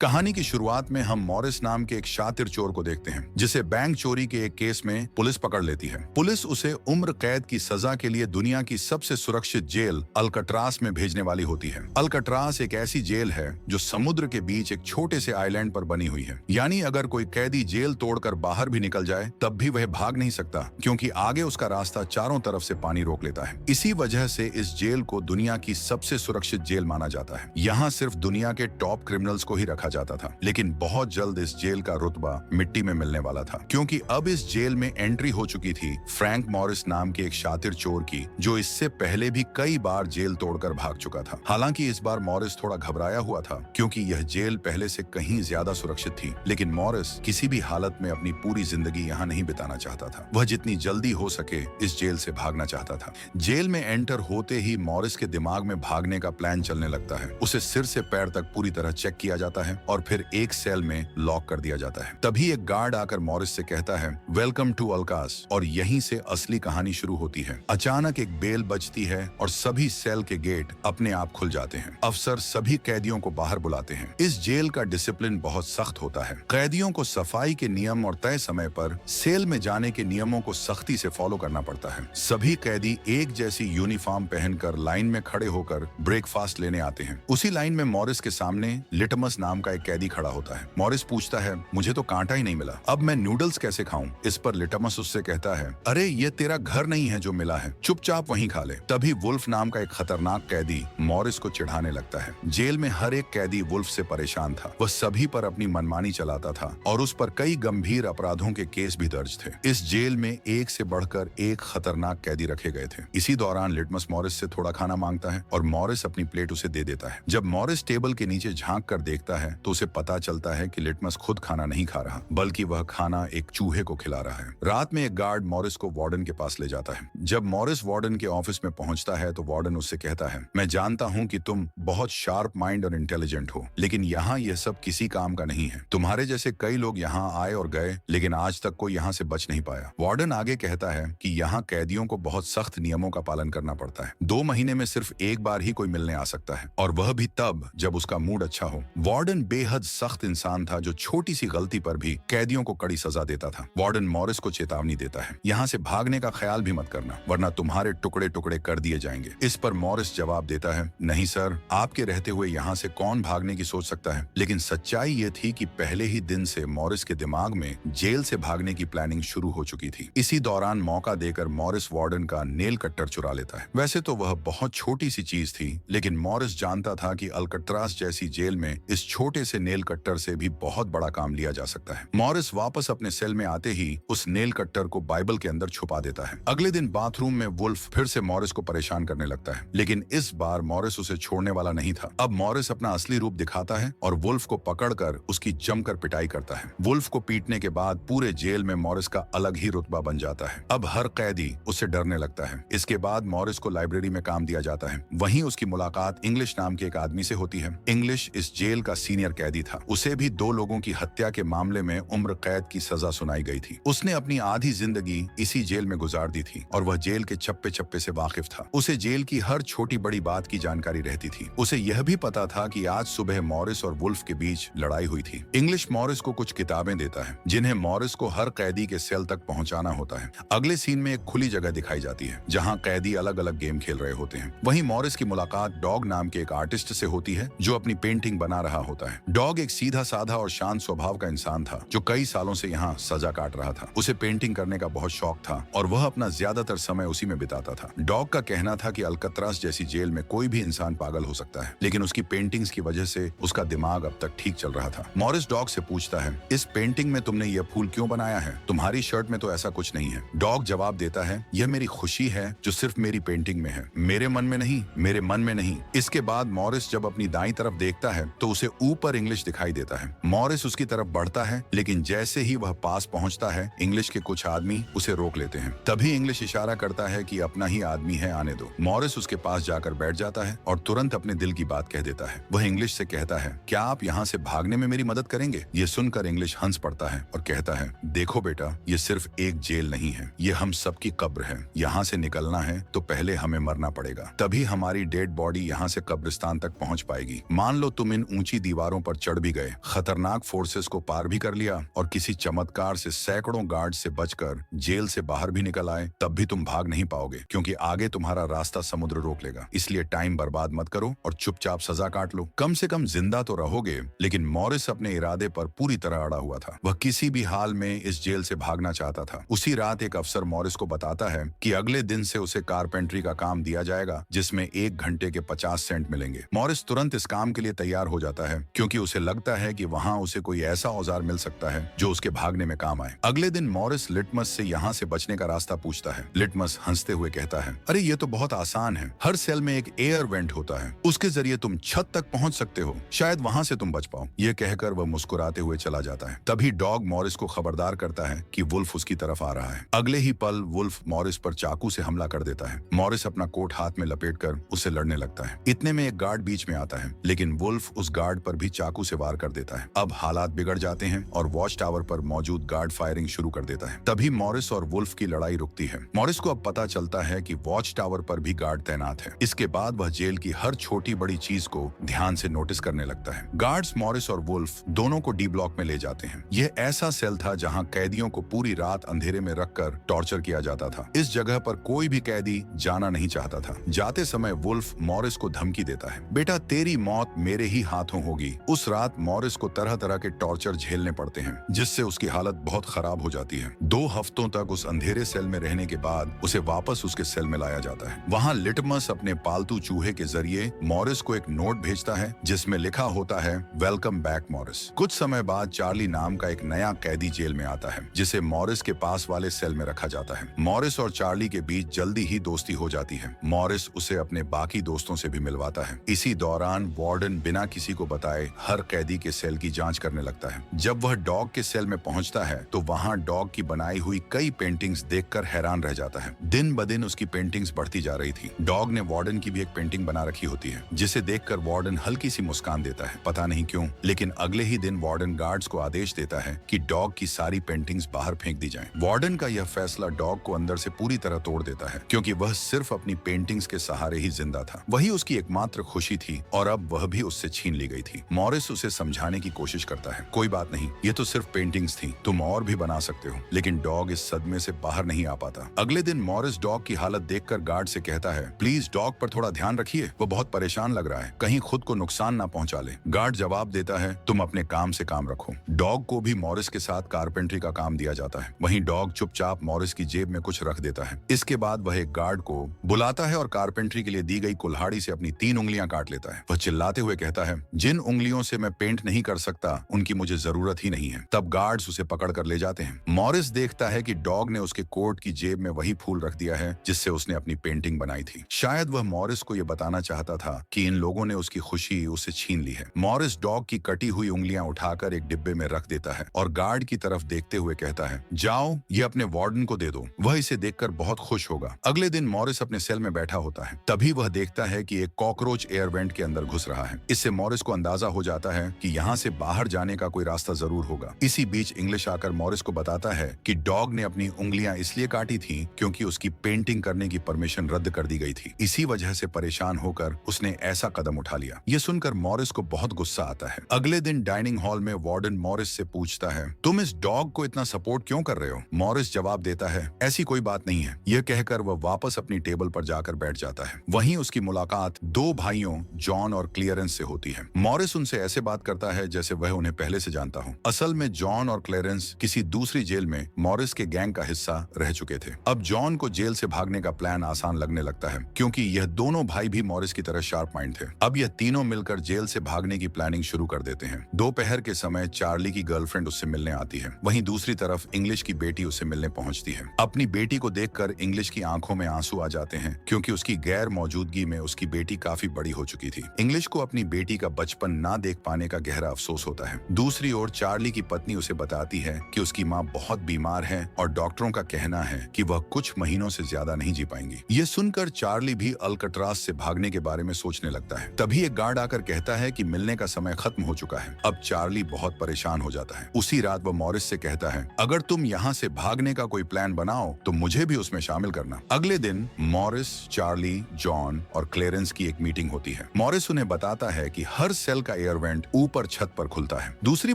कहानी की शुरुआत में हम मॉरिस नाम के एक शातिर चोर को देखते हैं जिसे बैंक चोरी के एक केस में पुलिस पकड़ लेती है। पुलिस उसे उम्र कैद की सजा के लिए दुनिया की सबसे सुरक्षित जेल अल्काट्रास में भेजने वाली होती है। अल्काट्रास एक ऐसी जेल है जो समुद्र के बीच एक छोटे से आइलैंड पर बनी हुई है। यानी अगर कोई कैदी जेल तोड़कर बाहर भी निकल जाए तब भी वह भाग नहीं सकता, क्योंकि आगे उसका रास्ता चारों तरफ से पानी रोक लेता है। इसी वजह से इस जेल को दुनिया की सबसे सुरक्षित जेल माना जाता है। यहाँ सिर्फ दुनिया के टॉप क्रिमिनल्स को ही रखा जाता था, लेकिन बहुत जल्द इस जेल का रुतबा मिट्टी में मिलने वाला था, क्योंकि अब इस जेल में एंट्री हो चुकी थी फ्रैंक मॉरिस नाम के एक शातिर चोर की, जो इससे पहले भी कई बार जेल तोड़कर भाग चुका था। हालांकि इस बार मॉरिस थोड़ा घबराया हुआ था, क्योंकि यह जेल पहले से कहीं ज्यादा सुरक्षित थी। लेकिन मॉरिस किसी भी हालत में अपनी पूरी जिंदगी यहाँ नहीं बिताना चाहता था। वह जितनी जल्दी हो सके इस जेल से भागना चाहता था। जेल में एंटर होते ही मॉरिस के दिमाग में भागने का प्लान चलने लगता है। उसे सिर से पैर तक पूरी तरह चेक किया जाता है और फिर एक सेल में लॉक कर दिया जाता है। तभी एक गार्ड आकर मॉरिस से कहता है, वेलकम टू अल्कास। और यहीं से असली कहानी शुरू होती है। अचानक एक बेल बजती है और सभी सेल के गेट अपने आप खुल जाते हैं। अफसर सभी कैदियों को बाहर बुलाते हैं। इस जेल का डिसिप्लिन बहुत सख्त होता है। कैदियों को सफाई के नियम और तय समय पर सेल में जाने के नियमों को सख्ती से फॉलो करना पड़ता है। सभी कैदी एक जैसी यूनिफॉर्म पहनकर लाइन में खड़े होकर ब्रेकफास्ट लेने आते हैं। उसी लाइन में मॉरिस के सामने लिटमस नाम का एक कैदी खड़ा होता है। मॉरिस पूछता है, मुझे तो कांटा ही नहीं मिला, अब मैं नूडल्स कैसे खाऊं? इस पर लिटमस उससे कहता है, अरे ये तेरा घर नहीं है जो मिला है, चुपचाप वहीं खा ले। तभी वुल्फ नाम का एक खतरनाक कैदी मॉरिस को चिढ़ाने लगता है। जेल में हर एक कैदी वुल्फ से परेशान था। वह सभी पर अपनी मनमानी चलाता था और उस पर कई गंभीर अपराधों के केस भी दर्ज थे। इस जेल में एक से बढ़कर एक खतरनाक कैदी रखे गए थे। इसी दौरान लिटमस मॉरिस से थोड़ा खाना मांगता है और मॉरिस अपनी प्लेट उसे दे देता है। जब मॉरिस टेबल के नीचे झांक कर देखता है तो उसे पता चलता है कि लिटमस खुद खाना नहीं खा रहा, बल्कि वह खाना एक चूहे को खिला रहा है। रात में एक गार्ड मॉरिस को वार्डन के पास ले जाता है। जब मॉरिस वार्डन के ऑफिस में पहुंचता है तो वार्डन उससे कहता है, मैं जानता हूं कि तुम बहुत शार्प माइंड और इंटेलिजेंट हो, लेकिन यहाँ यह सब किसी काम का नहीं है। तुम्हारे जैसे कई लोग यहाँ आए और गए, लेकिन आज तक कोई यहाँ से बच नहीं पाया। वार्डन आगे कहता है कि यहाँ कैदियों को बहुत सख्त नियमों का पालन करना पड़ता है। 2 महीने में सिर्फ एक बार ही कोई मिलने आ सकता है, और वह भी तब जब उसका मूड अच्छा हो। वार्डन बेहद सख्त इंसान था जो छोटी सी गलती पर भी कैदियों को कड़ी सजा देता था। वार्डन मॉरिस को चेतावनी देता है, यहाँ से भागने का ख्याल भी मत करना, वरना तुम्हारे टुकड़े टुकड़े कर दिए जाएंगे। इस पर मॉरिस जवाब देता है, नहीं सर, आपके रहते हुए यहाँ से कौन भागने की सोच सकता है। लेकिन सच्चाई ये थी कि पहले ही दिन से मॉरिस के दिमाग में जेल से भागने की प्लानिंग शुरू हो चुकी थी। इसी दौरान मौका देकर मॉरिस वार्डन का नेल कट्टर चुरा लेता है। वैसे तो वह बहुत छोटी सी चीज थी, लेकिन मॉरिस जानता था कि अल्काट्रास जैसी जेल में इस छोटे से नेल कट्टर से भी बहुत बड़ा काम लिया जा सकता है। मॉरिस वापस अपने सेल में आते ही उस नेल कट्टर को बाइबल के अंदर छुपा देता है। अगले दिन बाथरूम में वुल्फ फिर से मॉरिस को परेशान करने लगता है, लेकिन इस बार मॉरिस उसे छोड़ने वाला नहीं था। अब मॉरिस अपना असली रूप दिखाता है और वुल्फ को पकड़कर उसकी जमकर पिटाई करता है। वुल्फ को पीटने के बाद पूरे जेल में मॉरिस का अलग ही रुतबा बन जाता है। अब हर कैदी उससे डरने लगता है। इसके बाद मॉरिस को लाइब्रेरी में काम दिया जाता है। वहीं उसकी मुलाकात इंग्लिश नाम के एक आदमी से होती है। इंग्लिश इस जेल का सीनियर कैदी था। उसे भी 2 लोगों की हत्या के मामले में उम्र कैद की सजा सुनाई गई थी। उसने अपनी आधी जिंदगी इसी जेल में गुजार दी थी और वह जेल के चप्पे चप्पे से वाकिफ था। उसे जेल की हर छोटी बड़ी बात की जानकारी रहती थी। उसे यह भी पता था कि आज सुबह मॉरिस और वुल्फ के बीच लड़ाई हुई थी। इंग्लिश मॉरिस को कुछ किताबें देता है, जिन्हें मॉरिस को हर कैदी के सेल तक पहुंचाना होता है। अगले सीन में एक खुली जगह दिखाई जाती है, जहां कैदी अलग अलग गेम खेल रहे होते हैं। वहीं मॉरिस की मुलाकात डॉग नाम के एक आर्टिस्ट से होती है, जो अपनी पेंटिंग बना रहा होता है। डॉग एक सीधा साधा और शांत स्वभाव का इंसान था, जो कई सालों से यहाँ सजा काट रहा था। उसे पेंटिंग करने का बहुत शौक था और वह अपना ज्यादातर समय उसी में बिताता था। डॉग का कहना था कि अल्काट्रास जैसी जेल में कोई भी इंसान पागल हो सकता है, लेकिन उसकी पेंटिंग्स की वजह से उसका दिमाग अब तक ठीक चल रहा था। मॉरिस डॉग से पूछता है, इस पेंटिंग में तुमने यह फूल क्यों बनाया है? तुम्हारी शर्ट में तो ऐसा कुछ नहीं है। डॉग जवाब देता है, यह मेरी खुशी है जो सिर्फ मेरी पेंटिंग में है, मेरे मन में नहीं, मेरे मन में नहीं। इसके बाद मॉरिस जब अपनी दाईं तरफ देखता है तो उसे ऊपर इंग्लिश दिखाई देता है। मॉरिस उसकी तरफ बढ़ता है, लेकिन जैसे ही वह पास पहुंचता है, इंग्लिश के कुछ आदमी उसे रोक लेते हैं। तभी इंग्लिश इशारा करता है कि अपना ही आदमी है, आने दो। मॉरिस उसके पास जाकर बैठ जाता है और तुरंत अपने दिल की बात कह देता है। वह इंग्लिश से कहता है, क्या आप यहाँ से भागने में मेरी मदद करेंगे? ये सुनकर इंग्लिश हंस पड़ता है और कहता है, देखो बेटा, ये सिर्फ एक जेल नहीं है, ये हम सबकी कब्र है। यहाँ से निकलना है तो पहले हमें मरना पड़ेगा, तभी हमारी डेड बॉडी यहाँ से कब्रिस्तान तक पहुँच पाएगी। मान लो तुम इन ऊंची दीवार दीवारों पर चढ़ भी गए, खतरनाक फोर्सेस को पार भी कर लिया और किसी चमत्कार से सैकड़ों गार्ड से बचकर जेल से बाहर भी निकल आए, तब भी तुम भाग नहीं पाओगे क्योंकि आगे तुम्हारा रास्ता समुद्र रोक लेगा। इसलिए टाइम बर्बाद मत करो और चुपचाप सजा काट लो। कम से कम जिंदा तो रहोगे। लेकिन मॉरिस अपने इरादे पर पूरी तरह अड़ा हुआ था। वह किसी भी हाल में इस जेल से भागना चाहता था। उसी रात एक अफसर मॉरिस को बताता है कि अगले दिन से उसे कारपेंट्री का काम दिया जाएगा जिसमें 1 घंटे के 50 सेंट मिलेंगे। मॉरिस तुरंत इस काम के लिए तैयार हो जाता है क्योंकि उसे लगता है कि वहां उसे कोई ऐसा औजार मिल सकता है जो उसके भागने में काम आए। अगले दिन मॉरिस लिटमस से यहाँ से बचने का रास्ता पूछता है। लिटमस हंसते हुए कहता है, अरे ये तो बहुत आसान है। हर सेल में एक एयर वेंट होता है, उसके जरिए तुम छत तक पहुंच सकते हो, शायद वहां से तुम बच पाओ। ये कहकर वह मुस्कुराते हुए चला जाता है। तभी डॉग मॉरिस को खबरदार करता है कि वुल्फ उसकी तरफ आ रहा है। अगले ही पल वुल्फ मॉरिस पर चाकू से हमला कर देता है। मॉरिस अपना कोट हाथ में लपेटकर उससे लड़ने लगता है। इतने में एक गार्ड बीच में आता है, लेकिन वुल्फ उस गार्ड पर भी चाकू से वार कर देता है। अब हालात बिगड़ जाते हैं और वॉच टावर पर मौजूद गार्ड फायरिंग शुरू कर देता है। तभी मॉरिस और वुल्फ की लड़ाई रुकती है। मॉरिस को अब पता चलता है कि वॉच टावर पर भी गार्ड तैनात है। इसके बाद वह जेल की हर छोटी बड़ी चीज को ध्यान से नोटिस करने लगता है। गार्ड्स मॉरिस और वुल्फ दोनों को डी ब्लॉक में ले जाते हैं। यह ऐसा सेल था जहां कैदियों को पूरी रात अंधेरे में रखकर टॉर्चर किया जाता था। इस जगह पर कोई भी कैदी जाना नहीं चाहता था। जाते समय वुल्फ मॉरिस को धमकी देता है, बेटा तेरी मौत मेरे ही हाथों होगी। उस रात मॉरिस को तरह तरह के टॉर्चर झेलने पड़ते हैं जिससे उसकी हालत बहुत खराब हो जाती है। 2 हफ्तों तक उस अंधेरे सेल में रहने के बाद उसे वापस उसके सेल में लाया जाता है। वहां लिटमस अपने पालतू चूहे के जरिए मॉरिस को एक नोट भेजता है जिसमें लिखा होता है, वेलकम बैक मॉरिस। कुछ समय बाद चार्ली नाम का एक नया कैदी जेल में आता है जिसे मॉरिस के पास वाले सेल में रखा जाता है। मॉरिस और चार्ली के बीच जल्दी ही दोस्ती हो जाती है। मॉरिस उसे अपने बाकी दोस्तों से भी मिलवाता है। इसी दौरान वार्डन बिना किसी को बताए हर कैदी के सेल की जांच करने लगता है। जब वह डॉग के सेल में पहुंचता है तो वहां डॉग की बनाई हुई कई पेंटिंग्स देखकर हैरान रह जाता है। दिन ब दिन उसकी पेंटिंग्स बढ़ती जा रही थी। डॉग ने वार्डन की भी एक पेंटिंग बना रखी होती है जिसे देखकर वार्डन हल्की सी मुस्कान देता है, पता नहीं क्यों। लेकिन अगले ही दिन वार्डन गार्ड्स को आदेश देता है कि डॉग की सारी पेंटिंग्स बाहर फेंक दी जाएं। वार्डन का यह फैसला डॉग को अंदर से पूरी तरह तोड़ देता है क्योंकि वह सिर्फ अपनी पेंटिंग्स के सहारे ही जिंदा था। वही उसकी एकमात्र खुशी थी और अब वह भी उससे छीन ली गई थी। मॉरिस उसे समझाने की कोशिश करता है, कोई बात नहीं, ये तो सिर्फ पेंटिंग्स थी, तुम और भी बना सकते हो। लेकिन डॉग इस सदमे से बाहर नहीं आ पाता। अगले दिन मॉरिस डॉग की हालत देखकर गार्ड से कहता है, प्लीज डॉग पर थोड़ा ध्यान रखिए, वो बहुत परेशान लग रहा है, कहीं खुद को नुकसान ना पहुंचा ले। गार्ड जवाब देता है, तुम अपने काम से काम रखो। डॉग को भी मॉरिस के साथ कारपेंट्री का काम दिया जाता है। वहीं डॉग चुपचाप मॉरिस की जेब में कुछ रख देता है। इसके बाद वह एक गार्ड को बुलाता है और कारपेंट्री के लिए दी गई कुल्हाड़ी से अपनी 3 उंगलियां काट लेता है। वह चिल्लाते हुए कहता है, जिन उंगलियों से मैं पेंट नहीं कर सकता उनकी मुझे जरूरत ही नहीं है। तब गार्ड्स उसे पकड़ कर ले जाते हैं। मॉरिस देखता है कि डॉग ने उसके कोट की जेब में वही फूल रख दिया है जिससे उसने अपनी पेंटिंग बनाई थी। शायद वह मॉरिस को यह बताना चाहता था कि इन लोगों ने उसकी खुशी उससे छीन ली है। मॉरिस डॉग की कटी हुई उंगलियां उठाकर एक डिब्बे में रख देता है और गार्ड की तरफ देखते हुए कहता है, जाओ ये अपने वार्डन को दे दो, वह इसे देखकर बहुत खुश होगा। अगले दिन मॉरिस अपने सेल में बैठा होता है। तभी वह देखता है कि एक कॉकरोच एयर वेंट के अंदर घुस रहा है। इससे मॉरिस को अंदाजा हो जाता है कि यहाँ से बाहर जाने का कोई रास्ता जरूर होगा। इसी बीच इंग्लिश आकर मॉरिस को बताता है कि डॉग ने अपनी उंगलियां इसलिए काटी थी क्योंकि उसकी पेंटिंग करने की परमिशन रद्द कर दी गई थी। इसी वजह से परेशान होकर उसने ऐसा कदम उठा लिया। ये सुनकर मॉरिस को बहुत गुस्सा आता है। अगले दिन डाइनिंग हॉल में वार्डन मॉरिस से पूछता है, तुम इस डॉग को इतना सपोर्ट क्यों कर रहे हो? मॉरिस जवाब देता है, ऐसी कोई बात नहीं है। यह कहकर वह वापस अपनी टेबल पर जाकर बैठ जाता है। वहीं उसकी मुलाकात 2 भाइयों जॉन और क्लियरेंस से होती है। मॉरिस उनसे ऐसे बात करता है जैसे वह उन्हें पहले से जानता हो। असल में जॉन और क्लियरेंस किसी दूसरी जेल में मॉरिस के गैंग का हिस्सा रह चुके थे। अब जॉन को जेल से भागने का प्लान आसान लगने लगता है क्योंकि यह दोनों भाई भी मॉरिस की तरह शार्प माइंड थे। अब यह तीनों मिलकर जेल से भागने की प्लानिंग शुरू कर देते हैं। दोपहर के समय चार्ली की गर्लफ्रेंड उससे मिलने आती है। वहीं दूसरी तरफ इंग्लिश की बेटी उससे मिलने पहुंचती है। अपनी बेटी को देखकर इंग्लिश की आंखों में आंसू आ जाते हैं क्योंकि उसकी गैर मौजूदगी में उसकी बेटी काफी बड़ी हो चुकी थी। इंग्लिश को अपनी बेटी का बचपन ना देख पाने का गहरा अफसोस होता है। दूसरी ओर चार्ली की पत्नी उसे बताती है कि उसकी माँ बहुत बीमार है और डॉक्टरों का कहना है कि वह कुछ महीनों से ज्यादा नहीं जी पाएंगी। ये सुनकर चार्ली भी अल्कट्राज से भागने के बारे में सोचने लगता है। तभी एक गार्ड आकर कहता है कि मिलने का समय खत्म हो चुका है। अब चार्ली बहुत परेशान हो जाता है। उसी रात वह मॉरिस से कहता है, अगर तुम यहाँ से भागने का कोई प्लान बनाओ तो मुझे भी उसमें शामिल करना। अगले दिन मॉरिस, चार्ली, जॉन और क्लेरेंस की एक मीटिंग होती है। मॉरिस उन्हें बताता है कि हर सेल का एयर वेंट ऊपर छत पर खुलता है। दूसरी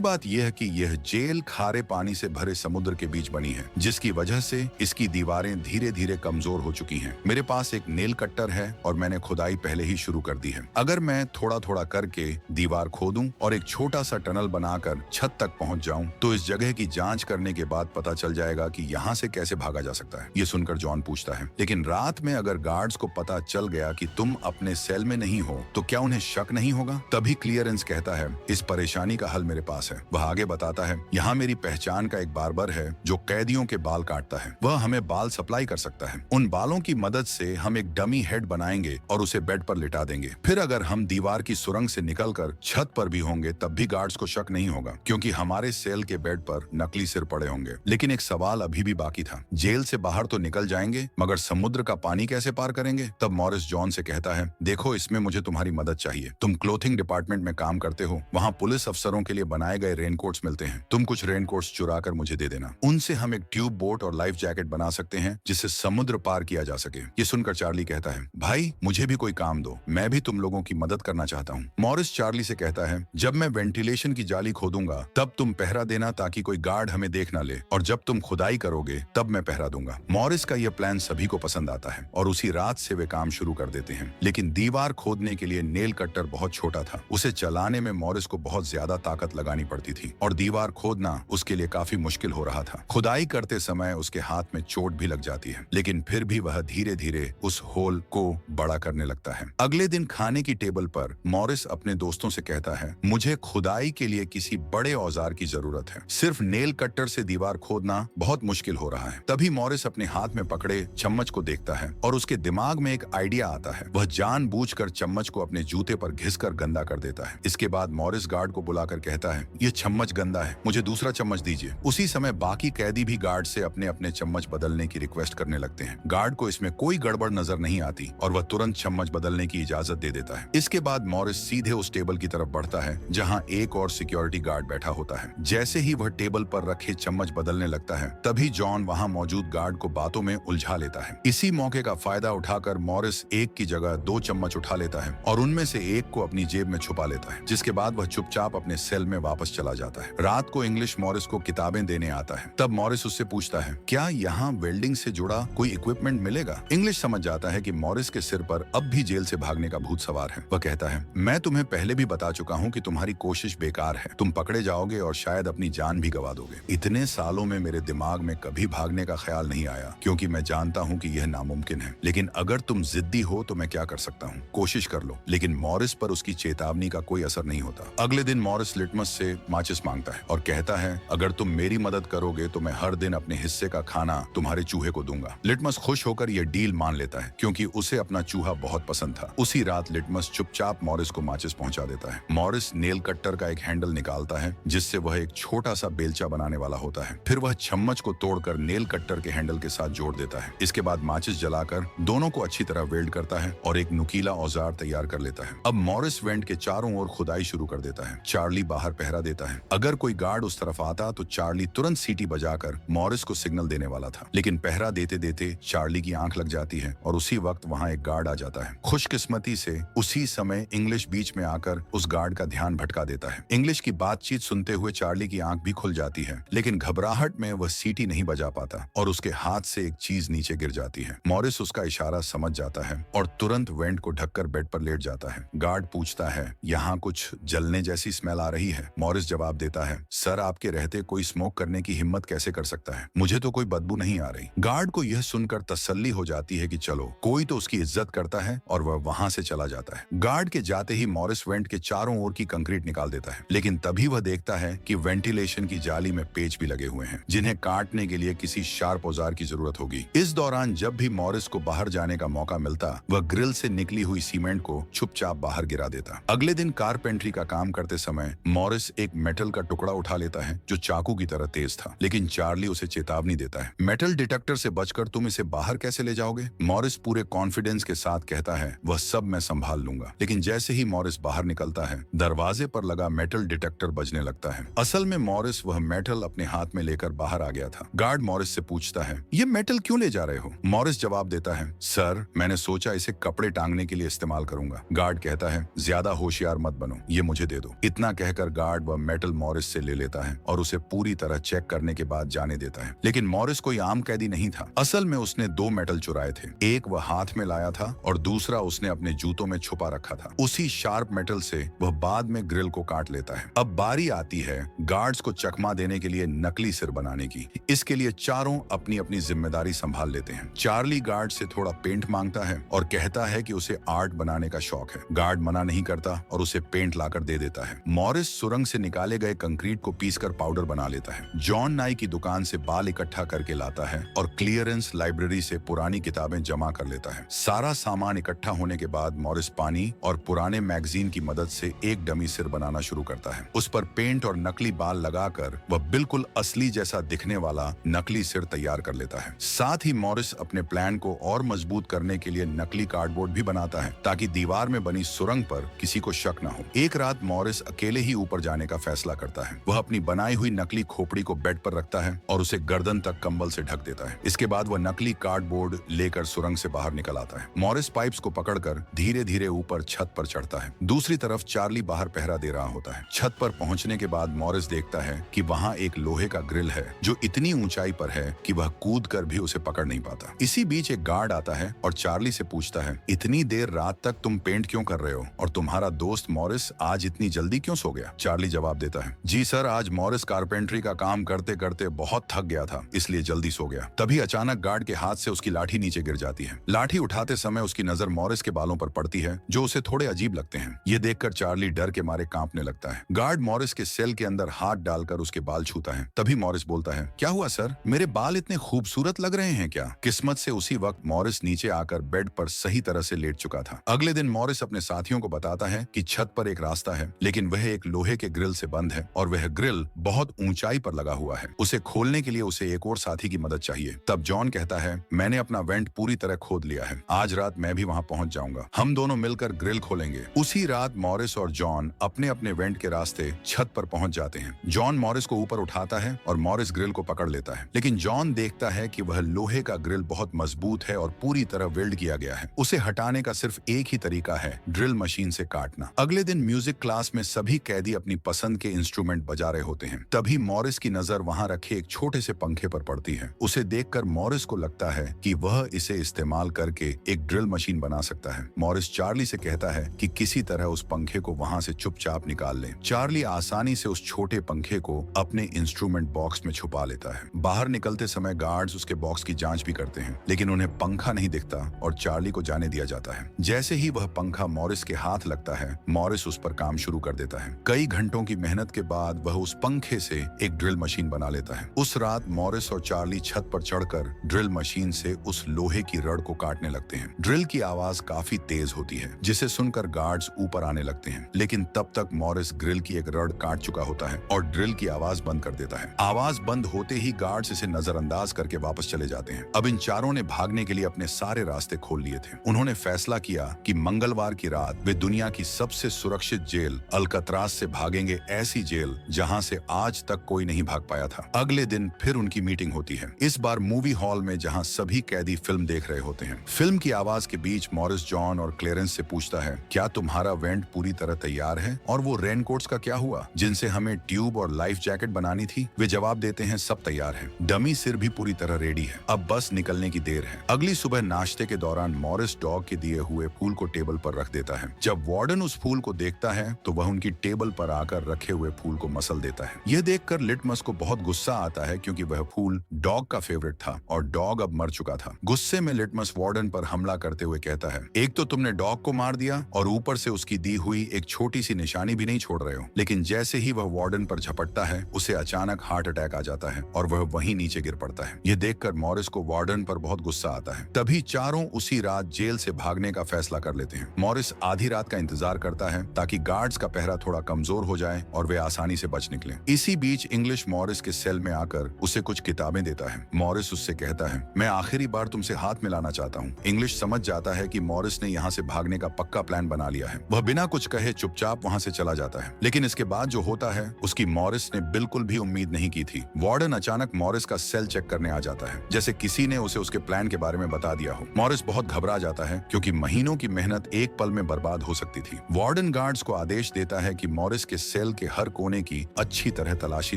बात यह है कि यह जेल खारे पानी से भरे समुद्र के बीच बनी है, जिसकी वजह से इसकी दीवारें धीरे धीरे कमजोर हो चुकी हैं। मेरे पास एक नेल कट्टर है और मैंने खुदाई पहले ही शुरू कर दी है। अगर मैं थोड़ा थोड़ा करके दीवार खोदूं और एक छोटा सा टनल बनाकर छत तक पहुंच जाऊं, तो इस जगह की जांच करने के बाद पता चल जाएगा कि यहाँ से कैसे भागा जा सकता है। ये सुनकर जॉन पूछता है, लेकिन रात में अगर गार्ड्स को पता चल गया कि तुम अपने सेल में नहीं हो तो क्या उन्हें शक नहीं होगा? तभी क्लियरेंस कहता है, इस परेशानी का हल मेरे पास है। वह आगे बताता है, यहाँ मेरी पहचान का एक बार्बर है जो कैदियों के बाल काटता है। वह हमें बाल सप्लाई कर सकता है। उन बालों की मदद से हम एक डमी हेड बनाएंगे और उसे बेड पर लिटा देंगे। फिर अगर हम दीवार की सुरंग से निकलकर छत पर भी होंगे तब भी गार्ड्स को शक नहीं होगा, क्योंकि हमारे सेल के बेड पर नकली सिर पड़े होंगे। लेकिन एक सवाल अभी भी बाकी था, जेल से बाहर तो निकल जाएंगे, मगर समुद्र का पानी कैसे पार करेंगे? तब मॉरिस जॉन से कहता है, देखो इसमें मुझे तुम्हारी मदद चाहिए। तुम क्लोथिंग डिपार्टमेंट में काम करते हो, वहाँ पुलिस अफसरों के लिए बनाए गए रेनकोट्स मिलते हैं। तुम कुछ रेनकोट्स चुरा कर मुझे दे देना। उनसे हम एक ट्यूब बोट और लाइफ जैकेट बना सकते हैं जिससे समुद्र पार किया जा सके। ये सुनकर चार्ली कहता है, भाई मुझे भी कोई काम दो, मैं भी तुम लोगों की मदद करना चाहता हूँ। मॉरिस चार्ली से कहता है, जब मैं वेंटिलेशन की जाली खोदूंगा तब तुम पहरा देना ताकि कोई गार्ड हमें देख न ले, और जब तुम खुदाई करोगे तब मैं पहरा दूंगा। मॉरिस का यह प्लान सभी को पसंद आता है और उसी रात से वे काम शुरू कर देते हैं। लेकिन दीवार खोदने के लिए नेल कट्टर बहुत छोटा था। उसे चलाने में मॉरिस को बहुत ज्यादा ताकत लगानी पड़ती थी और दीवार खोदना उसके लिए काफी मुश्किल हो रहा था। खुदाई करते समय उसके हाथ में चोट भी लग जाती है, लेकिन फिर भी वह धीरे धीरे उस होल को बड़ा करने लगता है। अगले दिन खाने की टेबल पर मॉरिस अपने दोस्तों से कहता है, मुझे खुदाई के लिए किसी बड़े औजार की जरूरत है। सिर्फ नेल कट्टर से दीवार खोदना बहुत मुश्किल हो रहा है। तभी मॉरिस अपने हाथ में पकड़े चम्मच को देखता है और उसके दिमाग में एक आइडिया आता है। वह जानबूझकर चम्मच को अपने जूते पर घिसकर गंदा कर देता है। इसके बाद मॉरिस गार्ड को बुलाकर कहता है, ये चम्मच गंदा है, मुझे दूसरा चम्मच दीजिए। उसी समय बाकी कैदी भी गार्ड से अपने अपने चम्मच बदलने की रिक्वेस्ट करने लगते हैं। गार्ड को इसमें कोई गड़बड़ नजर नहीं आती और वह तुरंत चम्मच बदलने की इजाजत दे देता है। इसके बाद मॉरिस सीधे उस टेबल की तरफ बढ़ता है जहां एक और सिक्योरिटी गार्ड बैठा होता है। जैसे ही वह टेबल पर रखे चम्मच बदलने लगता है, तभी जॉन वहां मौजूद गार्ड को बातों में उलझा लेता है। इसी मौके का फायदा उठाकर मॉरिस एक की जगह 2 चम्मच उठा लेता है और उनमें से एक को अपनी जेब में छुपा लेता है, जिसके बाद वह चुपचाप अपने सेल में वापस चला जाता है। रात को इंग्लिश मॉरिस को किताबें देने आता है। तब मॉरिस उससे पूछता है, क्या यहाँ वेल्डिंग से जुड़ा कोई इक्विपमेंट मिलेगा? इंग्लिश समझ जाता है कि मॉरिस के सिर पर अब भी जेल से भागने का भूत सवार है। वह कहता है, मैं तुम्हें पहले भी बता चुका हूँ कि तुम्हारी कोशिश बेकार है। तुम पकड़े जाओगे और शायद अपनी जान भी गवा दोगे। इतने सालों में मेरे दिमाग में कभी भागने का ख्याल नहीं आया, क्योंकि मैं जानता हूँ कि यह नामुमकिन है। लेकिन अगर तुम जिद्दी हो तो मैं क्या कर सकता हूँ, कोशिश कर लो। लेकिन मॉरिस पर उसकी चेतावनी का कोई असर नहीं होता। अगले दिन मॉरिस लिटमस से माचिस मांगता है और कहता है, अगर तुम मेरी मदद करोगे तो मैं हर दिन अपने हिस्से का खाना तुम्हारे चूहे को दूंगा। लिटमस खुश होकर यह डील मान लेता है, क्योंकि उसे अपना चूहा बहुत पसंद था। उसी रात लिटमस चुपचाप मॉरिस को माचिस पहुंचा देता है। मॉरिस नेल कट्टर का एक हैंडल निकालता है जिससे वह एक छोटा सा बेलचा बनाने वाला होता है। फिर वह चम्मच को तोड़कर नेल कट्टर के हैंडल के साथ जोड़ देता है। इसके बाद माचिस जलाकर दोनों को अच्छी तरह वेल्ड करता है और एक नुकीला औजार तैयार कर लेता है। अब मॉरिस वेंट के चारों ओर खुदाई शुरू कर देता है। चार्ली बाहर पहरा देता है। अगर कोई गार्ड उस तरफ आता तो चार्ली तुरंत सीटी बजाकर मॉरिस को सिग्नल देने वाला था, लेकिन पहरा देते देते चार्ली की आंख लग जाती है और उसी वक्त वहां एक गार्ड आ जाता है। खुशकिस्मती से उसी समय इंग्लिश बीच में आकर उस गार्ड का ध्यान भटका देता है। इंग्लिश की बातचीत सुनते हुए चार्ली की आंख भी खुल जाती है, लेकिन घबराहट में वह सीटी नहीं बजा पाता और उसके हाथ से एक चीज नीचे गिर जाती है। मॉरिस उसका इशारा समझ जाता है और तुरंत वेंट को ढककर बेड पर लेट जाता है। गार्ड पूछता है, यहाँ कुछ जलने जैसी स्मेल आ रही है। मॉरिस जवाब देता है, सर आपके रहते कोई स्मोक करने की हिम्मत कैसे कर सकता है, मुझे तो कोई बदबू नहीं आ रही। गार्ड को यह सुनकर तसल्ली हो जाती है कि चलो कोई तो उसकी इज्जत करता है, और वह वहां से चला जाता है। गार्ड के जाते ही मॉरिस वेंट के चारों ओर की कंक्रीट निकाल देता है, लेकिन तभी वह देखता है कि वेंटिलेशन की जाली में पेच भी लगे हुए हैं, जिन्हें काटने के लिए किसी शार्प औजार की जरूरत होगी। इस दौरान जब भी मॉरिस को बाहर जाने का मौका मिलता, वह ग्रिल से निकली हुई सीमेंट को चुपचाप बाहर गिरा देता। अगले दिन कारपेंट्री का काम करते समय मॉरिस एक मेटल का टुकड़ा उठा लेता है जो चाकू की तरह तेज था, लेकिन चार्ली उसे चेतावनी देता है, मेटल डिटेक्टर से बचकर तुम इसे बाहर कैसे ले जाओगे? मॉरिस पूरे कॉन्फिडेंस के साथ कहता है, वह सब मैं संभाल लूंगा। लेकिन जैसे ही मॉरिस बाहर निकलता है, दरवाजे पर लगा मेटल डिटेक्टर बजने लगता है। असल में मॉरिस वह मेटल अपने हाथ में लेकर बाहर आ गया था। गार्ड मॉरिस से पूछता है, ये मेटल क्यों ले जा रहे हो? मॉरिस जवाब देता है, सर मैंने सोचा इसे कपड़े टांगने के लिए इस्तेमाल करूंगा। गार्ड कहता है, ज्यादा होशियार मत मत बनो, ये मुझे दे दो। इतना कहकर गार्ड वह मेटल मॉरिस से ले लेता है और उसे पूरी तरह चेक करने के बाद जाने देता है। लेकिन मॉरिस कोई आम कैदी नहीं था। असल में उसने 2 मेटल चुराए थे। एक वह हाथ में लाया था और दूसरा उसने अपने जूतों में छुपा रखा था। उसी शार्प मेटल से वह बाद में ग्रिल को काट लेता है। अब बारी आती है गार्ड्स को चकमा देने के लिए नकली सिर बनाने की। इसके लिए चारों अपनी अपनी जिम्मेदारी संभाल लेते हैं। चार्ली गार्ड से थोड़ा पेंट मांगता है और कहता है कि उसे आर्ट बनाने का शौक है। गार्ड मना नहीं करता और उसे पेंट लाकर दे देता है। मॉरिस सुरंग से निकाले गए कंक्रीट को पीसकर पाउडर बना लेता है। जॉन नाई की दुकान से बाल इकट्ठा करके लाता है और क्लियरेंस लाइब्रेरी से पुरानी किताबें जमा कर लेता है। सारा सामान इकट्ठा होने के बाद मॉरिस पानी और पुराने मैगजीन की मदद से एक डमी सिर बनाना शुरू करता है। उस पर पेंट और नकली बाल लगाकर वह बिल्कुल असली जैसा दिखने वाला नकली सिर तैयार कर लेता है। साथ ही मॉरिस अपने प्लान को और मजबूत करने के लिए नकली कार्डबोर्ड भी बनाता है ताकि दीवार में बनी सुरंग पर किसी को शक न हो। एक रात मॉरिस अकेले ही ऊपर जाने का फैसला करता है। वह अपनी बनाई हुई नकली खोपड़ी को बेड पर रखता है और उसे गर्दन तक कंबल से ढक देता है। इसके बाद वह नकली कार्डबोर्ड लेकर सुरंग से बाहर निकल आता है। मॉरिस पाइप्स को पकड़कर धीरे धीरे ऊपर छत पर चढ़ता है। दूसरी तरफ चार्ली बाहर पहरा दे रहा होता है। छत पर पहुंचने के बाद मॉरिस देखता है कि वहां एक लोहे का ग्रिल है जो इतनी ऊंचाई पर है कि वह कूद कर भी उसे पकड़ नहीं पाता। इसी बीच एक गार्ड आता है और चार्ली से पूछता है, इतनी देर रात तक तुम पेंट क्यों कर रहे हो और तुम्हारा दोस्त मॉरिस आज इतनी जल्दी क्यों सो गया? चार्ली जवाब देता है, जी सर, आज मॉरिस कारपेंट्री का काम करते करते बहुत थक गया था, इसलिए जल्दी सो गया। तभी अचानक गार्ड के हाथ से उसकी लाठी नीचे गिर जाती है। लाठी उठाते समय उसकी नजर मॉरिस के बालों पर पड़ती है जो उसे थोड़े अजीब लगते हैं। ये देखकर चार्ली डर के मारे कांपने लगता है। गार्ड मॉरिस के सेल के अंदर हाथ डालकर उसके बाल छूता है। तभी मॉरिस बोलता है, क्या हुआ सर, मेरे बाल इतने खूबसूरत लग रहे हैं क्या? किस्मत से उसी वक्त मॉरिस नीचे आकर बेड पर सही तरह से लेट चुका था। अगले दिन मॉरिस अपने साथियों को बताता है कि छत पर एक रास्ता है लेकिन वह एक लोहे के ग्रिल से बंद है और वह ग्रिल बहुत ऊंचाई पर लगा हुआ है। उसे खोलने के लिए उसे एक और साथी की मदद चाहिए। तब जॉन कहता है, मैंने अपना वेंट पूरी तरह खोद लिया है, आज रात मैं भी वहां पहुंच जाऊंगा, हम दोनों मिलकर ग्रिल खोलेंगे। उसी रात मॉरिस और जॉन अपने अपने वेंट के रास्ते छत पर पहुंच जाते हैं। जॉन मॉरिस को ऊपर उठाता है और मॉरिस ग्रिल को पकड़ लेता है, लेकिन जॉन देखता है कि वह लोहे का ग्रिल बहुत मजबूत है और पूरी तरह वेल्ड किया गया है। उसे हटाने का सिर्फ एक ही तरीका है, ड्रिल मशीन से काटना। अगले दिन म्यूजिक क्लास में सभी कैदी अपनी पसंद के इंस्ट्रूमेंट बजा रहे होते हैं। तभी मॉरिस की नजर वहां रखे एक छोटे से पंखे पर पड़ती है। उसे देखकर मॉरिस को लगता है कि वह इसे इस्तेमाल करके एक ड्रिल मशीन बना सकता है। मॉरिस चार्ली से कहता है कि किसी तरह उस पंखे को वहां से चुपचाप निकाल ले। चार्ली आसानी से उस छोटे पंखे को अपने इंस्ट्रूमेंट बॉक्स में छुपा लेता है। बाहर निकलते समय गार्ड्स उसके बॉक्स की जांच भी करते हैं लेकिन उन्हें पंखा नहीं दिखता और चार्ली को जाने दिया जाता है। जैसे ही वह पंखा मॉरिस के हाथ लगता है, मॉरिस उस पर काम शुरू कर देता है। कई घंटों की मेहनत के बाद वह उस पंखे से एक ड्रिल मशीन बना लेता है। उस रात मॉरिस और चार्ली छत पर चढ़कर ड्रिल मशीन से उस लोहे की रड को काटने लगते हैं। ड्रिल की आवाज काफी तेज होती है जिसे सुनकर गार्ड्स ऊपर आने लगते हैं, लेकिन तब तक मॉरिस ग्रिल की एक रड काट चुका होता है और ड्रिल की आवाज बंद कर देता है। आवाज बंद होते ही गार्ड्स इसे नजरअंदाज करके वापस चले जाते हैं। अब इन चारों ने भागने के लिए अपने सारे रास्ते खोल लिए थे। उन्होंने फैसला किया कि मंगलवार की रात वे दुनिया की सबसे सुरक्षित जेल अल्कात्रास से भागेंगे, ऐसी जेल जहां से आज तक कोई नहीं भाग पाया था। अगले दिन फिर उनकी मीटिंग होती है, इस बार मूवी हॉल में जहां सभी कैदी फिल्म देख रहे होते हैं। फिल्म की आवाज के बीच मॉरिस जॉन और क्लेरेंस से पूछता है, क्या तुम्हारा वेंट पूरी तरह तैयार है और वो रेनकोट्स का क्या हुआ जिनसे हमें ट्यूब और लाइफ जैकेट बनानी थी? वे जवाब देते हैं, सब तैयार है, डमी सिर भी पूरी तरह रेडी है, अब बस निकलने की देर है। अगली सुबह नाश्ते के दौरान मॉरिस डॉग के दिए हुए फूल को टेबल पर रख देता है। जब वार्डन उस फूल को देखता है तो वह उनकी टेबल पर आकर रखे हुए फूल को मसल देता है। यह देखकर लिटमस को बहुत गुस्सा आता है क्योंकि वह फूल डॉग का फेवरेट था और डॉग अब मर चुका था। गुस्से में लिटमस वार्डन पर हमला करते हुए कहता है, एक तो तुमने डॉग को मार दिया और ऊपर से उसकी दी हुई एक छोटी सी निशानी भी नहीं छोड़ रहे हो। लेकिन जैसे ही वह वार्डन पर झपटता है उसे अचानक हार्ट अटैक आ जाता है और वह वहीं नीचे गिर पड़ता है। यह देखकर मॉरिस को वार्डन पर बहुत गुस्सा आता है। तभी चारों उसी रात जेल से भागने का फैसला कर लेते हैं। मॉरिस आधी रात का इंतजार करता है ताकि गार्ड्स का पहरा थोड़ा कमजोर हो जाए और वे आसानी से बच निकलें। इसी बीच इंग्लिश मॉरिस के सेल में आकर उसे कुछ किताबें देता है। मॉरिस उससे कहता है, मैं आखिरी बार तुमसे हाथ मिलाना चाहता हूँ। इंग्लिश समझ जाता है कि मॉरिस ने यहाँ से भागने का पक्का प्लान बना लिया है। वह बिना कुछ कहे चुपचाप वहाँ से चला जाता है, लेकिन इसके बाद जो होता है उसकी मॉरिस ने बिल्कुल भी उम्मीद नहीं की थी। वार्डन अचानक मॉरिस का सेल चेक करने आ जाता है, जैसे किसी ने उसे उसके प्लान के बारे में बता दिया हो। मॉरिस बहुत घबरा जाता है क्योंकि महीनों की मेहनत एक पल में बर्बाद हो सकती थी। वार्डन वार्डन गार्ड्स को आदेश देता है कि मॉरिस के सेल के हर कोने की अच्छी तरह तलाशी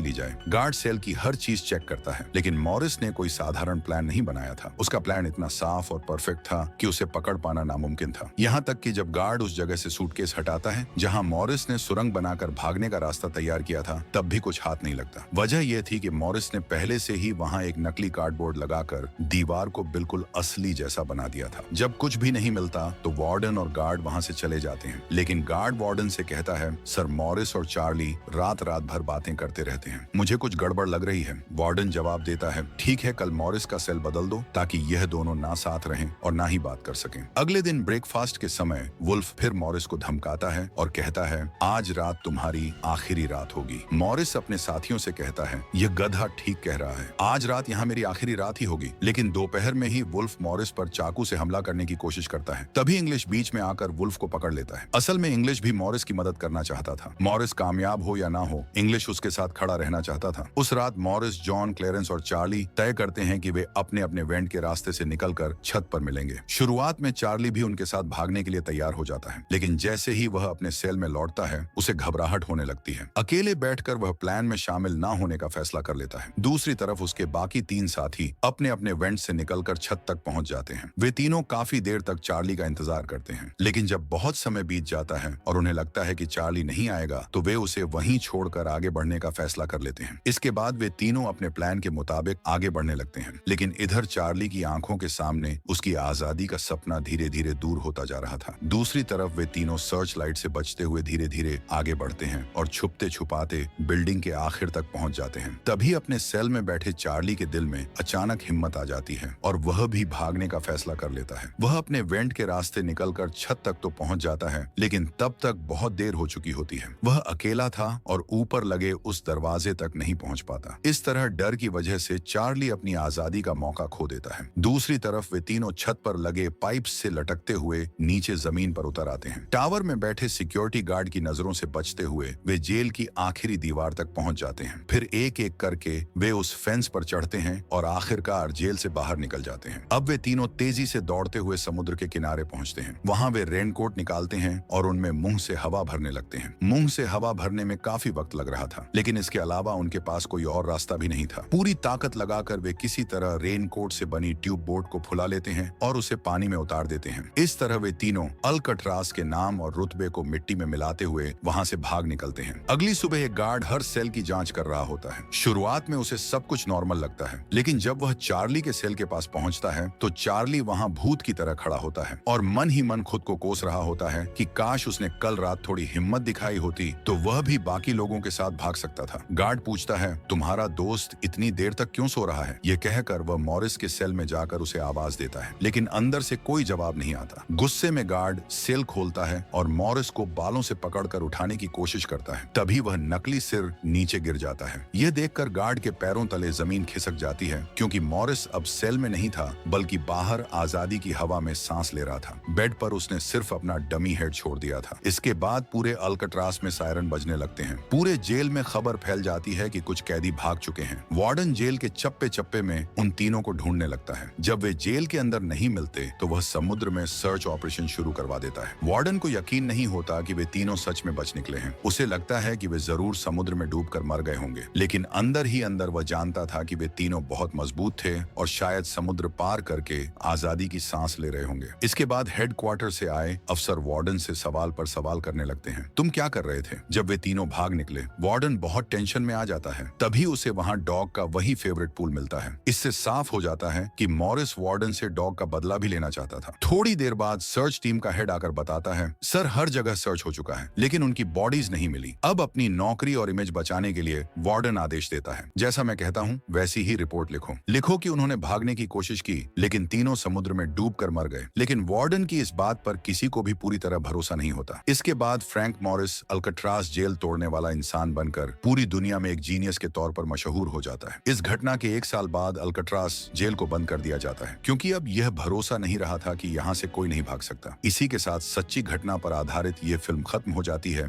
ली जाए। गार्ड सेल की हर चीज चेक करता है, लेकिन मॉरिस ने कोई साधारण प्लान नहीं बनाया था। उसका प्लान इतना साफ और परफेक्ट था कि उसे पकड़ पाना नामुमकिन था। यहाँ तक कि जब गार्ड उस जगह से सूटकेस हटाता है जहाँ मॉरिस ने सुरंग बनाकर भागने का रास्ता तैयार किया था, तब भी कुछ हाथ नहीं लगता। वजह यह थी कि मॉरिस ने पहले से ही वहाँ एक नकली कार्डबोर्ड लगाकर दीवार को बिल्कुल असली जैसा बना दिया था। जब कुछ भी नहीं मिलता तो वार्डन और गार्ड वहाँ से चले जाते हैं, लेकिन गार्ड वार्डन से कहता है, सर मॉरिस और चार्ली रात रात भर बातें करते रहते हैं, मुझे कुछ गड़बड़ लग रही है। वार्डन जवाब देता है, ठीक है, कल मॉरिस का सेल बदल दो ताकि यह दोनों ना साथ रहें और ना ही बात कर सकें। अगले दिन ब्रेकफास्ट के समय वुल्फ फिर मॉरिस को धमकाता है और कहता है, आज रात तुम्हारी आखिरी रात होगी। मॉरिस अपने साथियों से कहता है, यह गधा ठीक कह रहा है, आज रात यहाँ मेरी आखिरी रात ही होगी। लेकिन दोपहर में ही वुल्फ मॉरिस पर चाकू से हमला करने की कोशिश करता है। तभी इंग्लिश बीच में आकर वुल्फ को पकड़ लेता है। असल में इंग्लिश भी मॉरिस की मदद करना चाहता था। मॉरिस कामयाब हो या ना हो, इंग्लिश उसके साथ खड़ा रहना चाहता था। उस रात मॉरिस, जॉन, क्लेरेंस और चार्ली तय करते हैं कि वे अपने अपने वेंट के रास्ते से निकलकर छत पर मिलेंगे। शुरुआत में चार्ली भी उनके साथ भागने के लिए तैयार हो जाता है, लेकिन जैसे ही वह अपने सेल में लौटता है उसे घबराहट होने लगती है। अकेले बैठकर वह प्लान में शामिल ना होने का फैसला कर लेता है। दूसरी तरफ उसके बाकी 3 साथी अपने अपने वेंट से निकलकर छत तक पहुंच जाते हैं। वे तीनों काफी देर तक चार्ली का इंतजार करते हैं, लेकिन जब बहुत समय बीत जाता है और उन्हें लगता है कि चार्ली नहीं आएगा तो वे उसे वहीं छोड़कर आगे बढ़ने का फैसला कर लेते हैं। इसके बाद वे तीनों अपने प्लान के मुताबिक आगे बढ़ने लगते हैं, लेकिन इधर चार्ली की आंखों के सामने उसकी आजादी का सपना धीरे धीरे दूर होता जा रहा था। दूसरी तरफ वे तीनों सर्च लाइट से बचते हुए धीरे धीरे आगे बढ़ते हैं और छुपते छुपाते बिल्डिंग के आखिर तक पहुंच जाते हैं। तभी अपने सेल में बैठे चार्ली के दिल में अचानक हिम्मत आ जाती है और वह भी भागने का फैसला कर लेता है। वह अपने वेंट के रास्ते निकलकर छत तक तो पहुंच जाता है, लेकिन तब तक बहुत देर हो चुकी होती है। वह अकेला था और ऊपर लगे उस दरवाजे तक नहीं पहुंच पाता। इस तरह डर की वजह से चार्ली अपनी आजादी का मौका खो देता है। दूसरी तरफ वे तीनों छत पर लगे पाइप से लटकते हुए नीचे जमीन पर उतर आते हैं। टावर में बैठे सिक्योरिटी गार्ड की नजरों से बचते हुए वे जेल की आखिरी दीवार तक पहुंच जाते हैं। फिर एक एक करके वे उस फेंस पर चढ़ते हैं और आखिरकार जेल से बाहर निकल जाते हैं। अब वे तीनों तेजी से दौड़ते हुए समुद्र के किनारे पहुंचते हैं। वहां वे रेनकोट निकालते हैं और उनमें मुंह से हवा भरने लगते हैं। मुंह से हवा भरने में काफी वक्त लग रहा था, लेकिन इसके अलावा उनके पास कोई और रास्ता भी नहीं था। पूरी ताकत लगाकर वे किसी तरह रेनकोट से बनी ट्यूब बोट को फुला लेते हैं और उसे पानी में उतार देते हैं। इस तरह वे तीनों अल्कट्रास के नाम और रुतबे को मिट्टी में मिलाते हुए वहां से भाग निकलते हैं। अगली सुबह एक गार्ड हर सेल की जांच कर रहा होता है। शुरुआत में उसे सब कुछ नॉर्मल लगता है, लेकिन जब वह चार्ली के सेल के पास पहुंचता है तो चार्ली वहां भूत की तरह खड़ा होता है और मन ही मन खुद को कोस रहा होता है कि काश उसने कल रात थोड़ी हिम्मत दिखाई होती तो वह भी बाकी लोगों के साथ भाग सकता था। गार्ड पूछता है, तुम्हारा दोस्त इतनी देर तक क्यों सो रहा है? ये कहकर वह मॉरिस के सेल में जाकर उसे आवाज देता है, लेकिन अंदर से कोई जवाब नहीं आता। गुस्से में गार्ड सेल खोलता है और मॉरिस को बालों से पकड़कर उठाने की कोशिश करता है। तभी वह नकली सिर नीचे गिर जाता है। यह देखकर गार्ड के पैरों तले जमीन खिसक जाती है, क्योंकि मॉरिस अब सेल में नहीं था बल्कि बाहर आजादी की हवा में सांस ले रहा था। बेड पर उसने सिर्फ अपना डमी हेड छोड़ दिया था। इसके बाद पूरे अल्कट्रास में सायरन बजने लगते हैं। पूरे जेल में खबर फैल जाती है कि कुछ कैदी भाग चुके हैं। वार्डन जेल के चप्पे चप्पे में उन तीनों को ढूंढने लगता है। जब वे जेल के अंदर नहीं मिलते तो वह समुद्र में सर्च ऑपरेशन शुरू करवा देता है। वार्डन को यकीन नहीं होता कि वे तीनों सच में बच निकले हैं। उसे लगता है कि वे जरूर समुद्र में डूबकर मर गए होंगे, लेकिन अंदर ही अंदर वह जानता था कि वे तीनों बहुत मजबूत थे और शायद समुद्र पार करके आजादी की सांस ले रहे होंगे। इसके बाद हेडक्वार्टर से आए अफसर वार्डन से सवाल पर सवाल करने लगते हैं। तुम क्या कर रहे थे जब वे तीनों भाग निकले? वार्डन बहुत टेंशन में आ जाता है। तभी उसे वहां डॉग का वही फेवरेट पूल मिलता है। इससे साफ हो जाता है कि मॉरिस वार्डन से डॉग का बदला भी लेना चाहता था। थोड़ी देर बाद सर्च टीम का हेड आकर बताता है, सर हर जगह सर्च हो चुका है, लेकिन उनकी बॉडीज नहीं मिली। अब अपनी नौकरी और इमेज बचाने के लिए वार्डन आदेश देता है, जैसा मैं कहता हूँ वैसी ही रिपोर्ट लिखो कि उन्होंने भागने की कोशिश की, लेकिन तीनों समुद्र में डूबकर मर गए। लेकिन वार्डन की इस बात पर किसी को भी पूरी तरह भरोसा नहीं होता। इसके बाद फ्रैंक मॉरिस अल्कट्रास जेल तोड़ने वाला इंसान बनकर पूरी दुनिया में एक जीनियस के तौर पर मशहूर हो जाता है। इस घटना के 1 साल बाद अल्कट्रास जेल को बंद कर दिया जाता है, क्योंकि अब यह भरोसा नहीं रहा था कि यहाँ से कोई नहीं भाग सकता। इसी के साथ सच्ची घटना पर आधारित ये फिल्म खत्म हो जाती है।